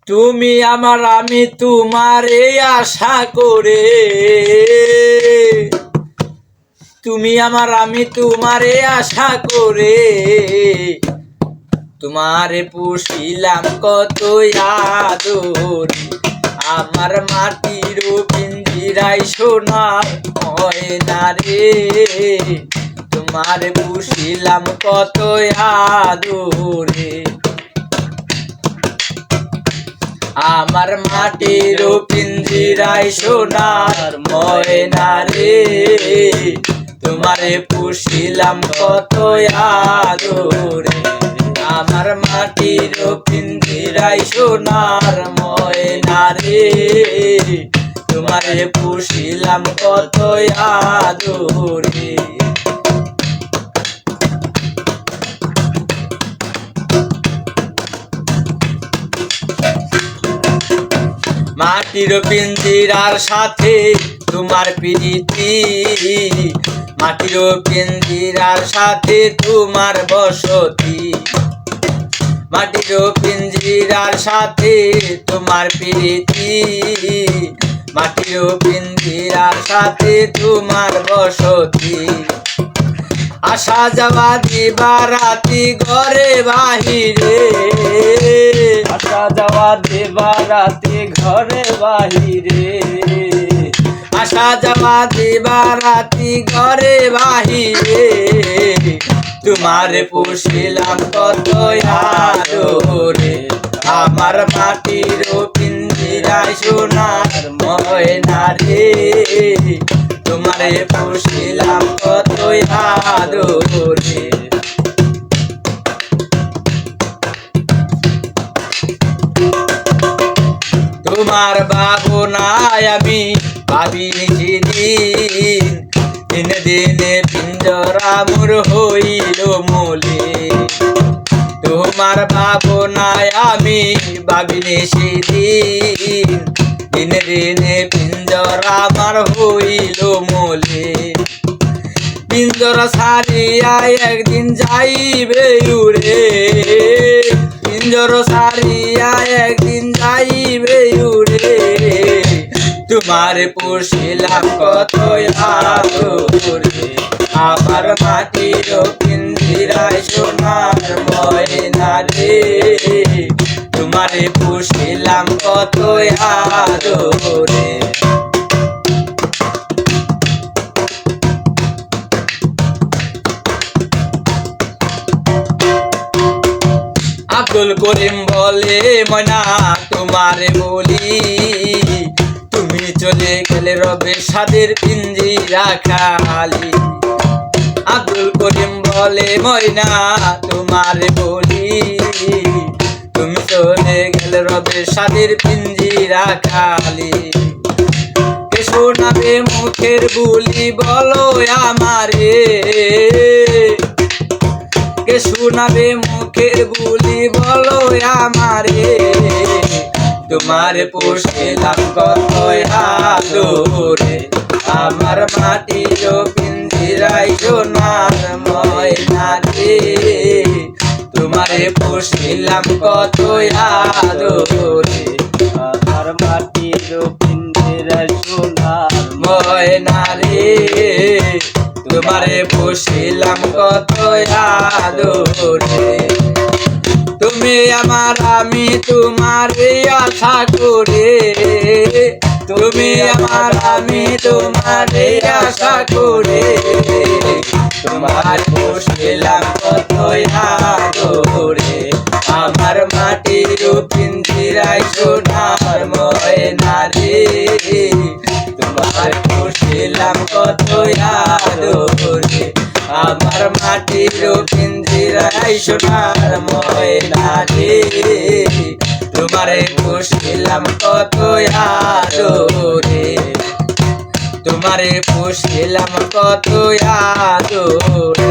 তুমি আমার আমি তোমারে আশা করে, তুমি আমার আমি তোমারে আশা করে, তোমারে পুষিলাম কত আদর। আমার মাটির পিঞ্জিরায় সোনার ময়না রে, তোমারে পুষিলাম কত আদরে। আমার মাটির পিঞ্জিরায় সোনার ময়না রে, তোমারে পুষিলাম কত আদরে। আমার মাটির পিঞ্জিরায় সোনার ময়না রে, তোমারে পুষিলাম কত আদরে। মাটির পিঞ্জিরার সাথে তোমার প্রীতি, মাটির পিঞ্জিরার সাথে তোমার বসতি, মাটির পিঞ্জিরার সাথে তোমার প্রীতি, মাটির পিঞ্জিরার সাথে তোমার বসতি। আসা যাওয়া দিবা রাতি ঘরে বাহিরে, আসা যাওয়া দিবা রাতি ঘরে বাহিরে, আসা যাওয়া দিবা রাতি ঘরে বাহিরে, তোমার পুষিলাম কত আদরে। আমার মাটির পিঞ্জিরায় সোনার ময়না রে, তোমারে পুষিলাম কত আদরে। তোমার ভাবনায় আমি ভাবিনি সেদিন, দিনে দিনে পিঞ্জরা মোর হইল মলে। তোমার ভাবনায় আমি ভাবিনি সেদিন, দিনে দিনে পিঞ্জরা আমার হইল মলে। পিঞ্জরা সারিয়া একদিন যাইবে উড়ে, পিঞ্জরা সারিয়া একদিন যাইবে উড়ে, তোমার পুষিলাম কত আদরে। আমার মাটির পিঞ্জিরায় সোনার ময়না রে, তোমারে পুষিলাম কত আদরে। আব্দুল করিম বলে ময়না তোমারে বলি, তুমি চলে গেলে রবে সাদের পিঞ্জিরা খালি। আব্দুল করিম বলে ময়না তোমারে বলি, তুমি চলে গেলে রবে সাদের পিঞ্জিরা খালি। কে শোনাবে মুখের বুলি বলো আমারে, কে শোনাবে মুখের বুলি বলো আমারে, তোমার পুষিলাম কত আদরে। আমার মাটির পিঞ্জিরায় সোনার ময়না রে, তোমারে পুষিলাম কত আদরে। আমার মাটির পিঞ্জিরায় সোনার ময়না রে, তোমারে পুষিলাম কত আদরে। তুমি আমার আমি তোমারে আশা করে, তুমি আমার আমি তোমারে আশা করে, তোমার পুষিলাম কত আদরে। আমার মাটির পিঞ্জিরায় সোনার ময়না রে, তোমার পুষিলাম কত আদরে। আমার মাটির পিঞ্জিরায় সোনার ময়না রে, তোমারে পুষিলাম কত আদরে, তোমারে পুষিলাম কত আদরে।